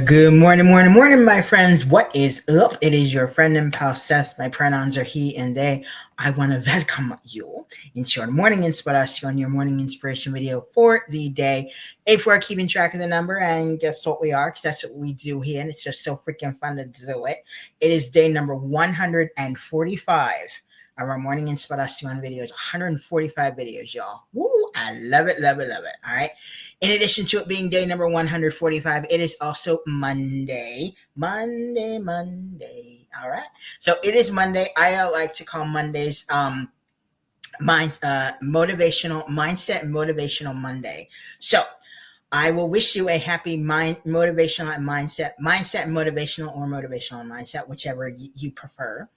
Good morning, morning, morning, my friends. What is up? It is your friend and pal Seth. My pronouns are he and they. I want to welcome you into your morning inspiration, your morning inspiration video for the day. If we're keeping track of the number, and guess what we are, because that's what we do here, and it's just so freaking fun to do it. It is day number 145 of our morning inspiration videos. 145 videos, y'all. Woo! I love it, love it, love it. All right. In addition to it being day number 145, it is also Monday. Monday. All right. So it is Monday. I like to call Mondays motivational Monday. So I will wish you a happy motivational and mindset and mindset, whichever you prefer,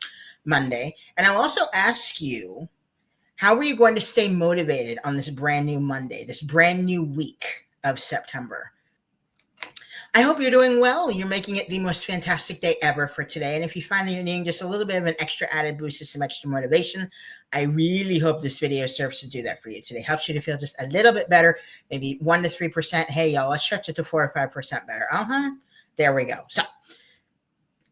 Monday. And I'll also ask you, how are you going to stay motivated on this brand new Monday, this brand new week of September? I hope you're doing well. You're making it the most fantastic day ever for today. And if you find that you're needing just a little bit of an extra added boost of some extra motivation, I really hope this video serves to do that for you today. Helps you to feel just a little bit better, maybe 1 to 3%. Hey, y'all, let's stretch it to 4 or 5% better. There we go. So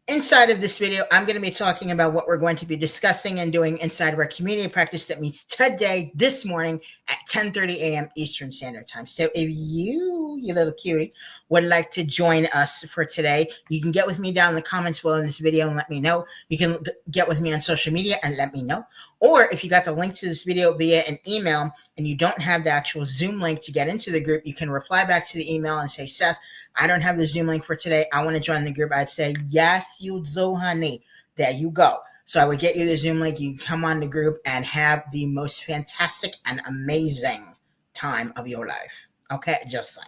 inside of this video, I'm going to be talking about what we're going to be discussing and doing inside of our community practice that meets today, this morning at 10:30 a.m. Eastern Standard Time. So if you little cutie, would like to join us for today, you can get with me down in the comments below in this video and let me know. You can get with me on social media and let me know. Or if you got the link to this video via an email and you don't have the actual Zoom link to get into the group, you can reply back to the email and say, Seth, I don't have the Zoom link for today. I want to join the group. I'd say, yes, you do, honey. There you go. So I would get you the Zoom link. You can come on the group and have the most fantastic and amazing time of your life. Okay, just saying.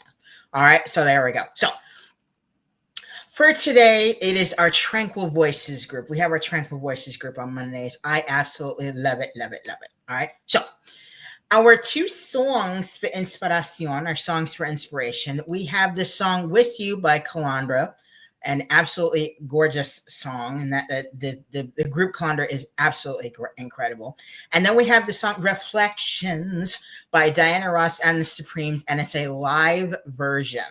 All right, so there we go. So for today, it is our Tranquil Voices group. We have our Tranquil Voices group on Mondays. I absolutely love it, love it, love it. All right, so our two songs for inspiration, our songs for inspiration, we have the song With You by Calandra, an absolutely gorgeous song, and that the group Calandra is absolutely incredible. And then we have the song Reflections by Diana Ross and the Supremes, and it's a live version.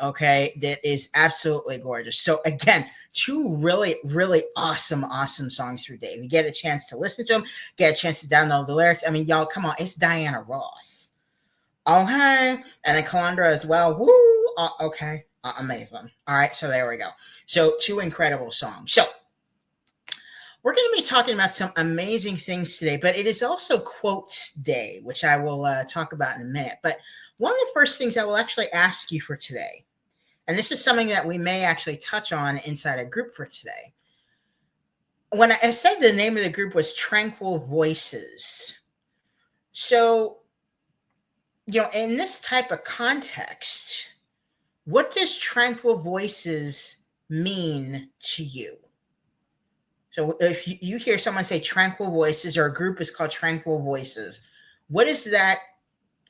Okay, that is absolutely gorgeous. So again, two really, really awesome songs for Dave. You get a chance to listen to them, get a chance to download the lyrics. I mean, y'all, come on, it's Diana Ross. Okay, and then Calandra as well. Woo! Okay, amazing. All right, so there we go. So two incredible songs. So we're going to be talking about some amazing things today, but it is also Quotes Day, which I will talk about in a minute. But one of the first things I will actually ask you for today, and this is something that we may actually touch on inside a group for today. When I said the name of the group was Tranquil Voices. So, in this type of context, what does Tranquil Voices mean to you? So if you hear someone say Tranquil Voices, or a group is called Tranquil Voices, what does that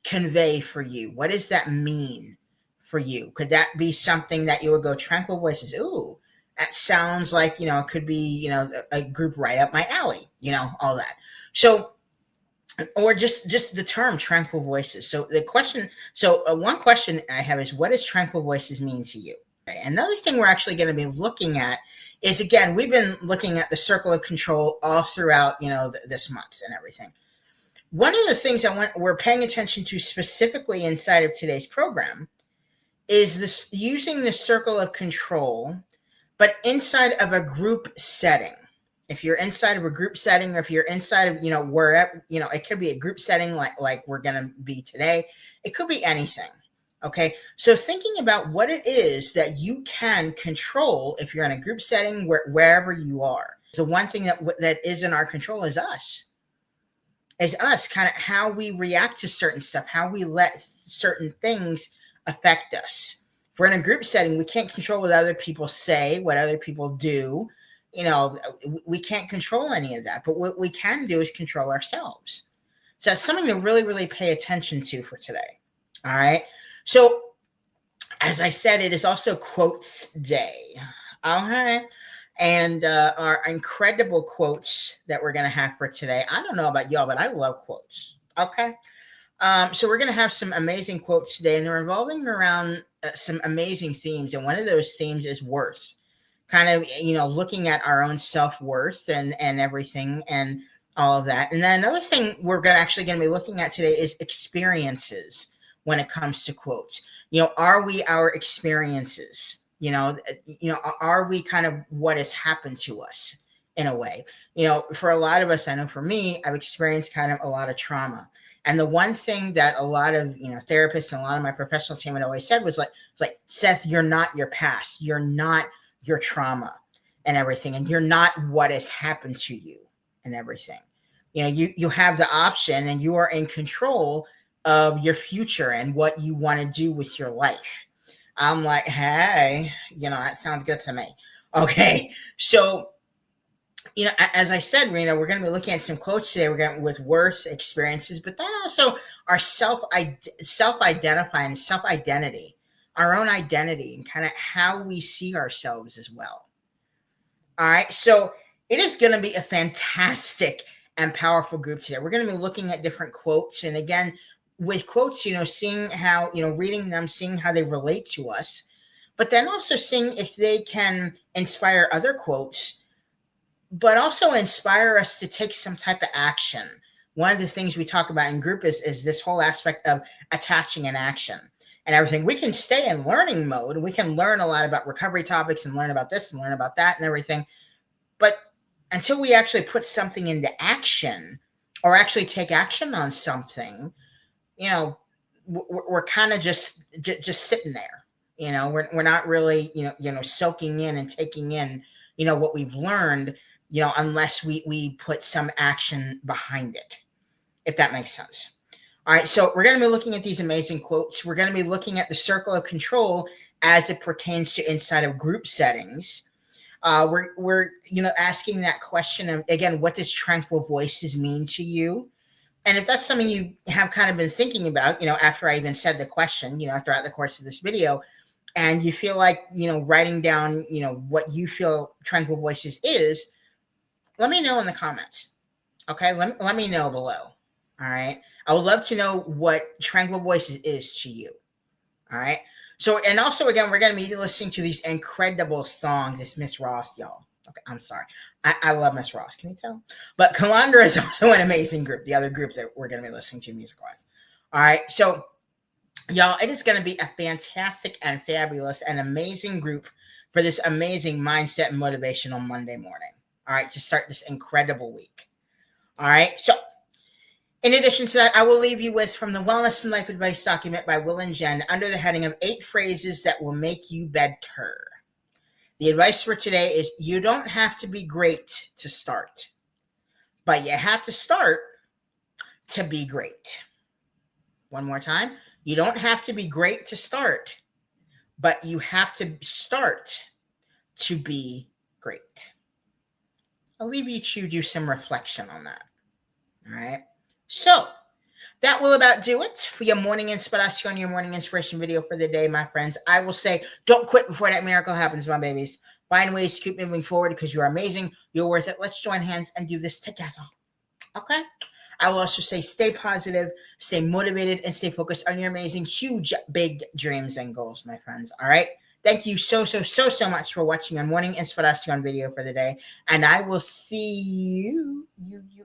convey for you? What does that mean for you? Could that be something that you would go, Tranquil Voices? Ooh, that sounds like, it could be, a group right up my alley, all that. So, or just the term Tranquil Voices. So one question I have is, what does Tranquil Voices mean to you? Another thing we're actually going to be looking at is, again, we've been looking at the circle of control all throughout, this month and everything. One of the things we're paying attention to specifically inside of today's program is this using the circle of control, but inside of a group setting. If you're inside of a group setting, or if you're inside of, wherever, it could be a group setting like we're going to be today. It could be anything. Okay. So thinking about what it is that you can control if you're in a group setting, wherever you are. The one thing that is in our control is us. Kind of how we react to certain stuff, how we let certain things affect us. If we're in a group setting, we can't control what other people say, what other people do. We can't control any of that. But what we can do is control ourselves. So that's something to really, really pay attention to for today. All right. So as I said, it is also Quotes Day. Okay. And our incredible quotes that we're going to have for today. I don't know about y'all, but I love quotes. Okay. So we're going to have some amazing quotes today, and they're revolving around some amazing themes, and one of those themes is worth. Kind of, looking at our own self-worth and everything and all of that. And then another thing we're actually going to be looking at today is experiences when it comes to quotes. Are we our experiences? Are we kind of what has happened to us in a way? For a lot of us, I know for me, I've experienced kind of a lot of trauma. And the one thing that a lot of therapists and a lot of my professional team had always said was like, Seth, you're not your past. You're not your trauma and everything, and you're not what has happened to you and everything. You have the option, and you are in control of your future and what you want to do with your life. I'm like, hey, that sounds good to me. Okay, so as I said, we're going to be looking at some quotes today. We're going with worth, experiences, but then also our self-identifying, self-identity, our own identity, and kind of how we see ourselves as well. All right, so it is going to be a fantastic and powerful group today. We're going to be looking at different quotes, and again, with quotes, seeing how, reading them, seeing how they relate to us, but then also seeing if they can inspire other quotes, but also inspire us to take some type of action. One of the things we talk about in group is this whole aspect of attaching an action and everything. We can stay in learning mode. We can learn a lot about recovery topics and learn about this and learn about that and everything. But until we actually put something into action or actually take action on something, we're kind of just sitting there. We're not really, soaking in and taking in, what we've learned, unless we put some action behind it, if that makes sense. All right, so we're going to be looking at these amazing quotes. We're going to be looking at the circle of control as it pertains to inside of group settings. We're asking that question of, again, what does Tranquil Voices mean to you? And if that's something you have kind of been thinking about, after I even said the question, throughout the course of this video, and you feel like, writing down, what you feel Tranquil Voices is, let me know in the comments. Okay, let me know below. All right, I would love to know what Tranquil Voices is to you. All right, so, and also, again, we're going to be listening to these incredible songs. It's Miss Ross, y'all. Okay, I'm sorry. I love Miss Ross. Can you tell? But Kalandra is also an amazing group. The other group that we're going to be listening to music-wise. All right, so, y'all, it is going to be a fantastic and fabulous and amazing group for this amazing mindset and motivational Monday morning. All right, to start this incredible week. All right, so in addition to that, I will leave you with from the Wellness and Life Advice document by Will and Jen under the heading of 8 phrases that will make you better. The advice for today is you don't have to be great to start, but you have to start to be great. One more time. You don't have to be great to start, but you have to start to be great. I'll leave you to do some reflection on that. All right. So that will about do it for your morning inspiration, your morning inspiration video for the day, my friends. I will say, don't quit before that miracle happens, my babies. Find ways to keep moving forward because you're amazing. You're worth it. Let's join hands and do this together. Okay? I will also say, stay positive, stay motivated, and stay focused on your amazing, huge, big dreams and goals, my friends. All right? Thank you so much for watching your morning inspiration video for the day. And I will see you.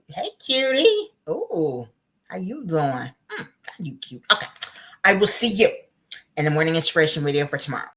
Hey, cutie. Oh, how you doing? God, you cute. Okay. I will see you in the morning inspiration video for tomorrow.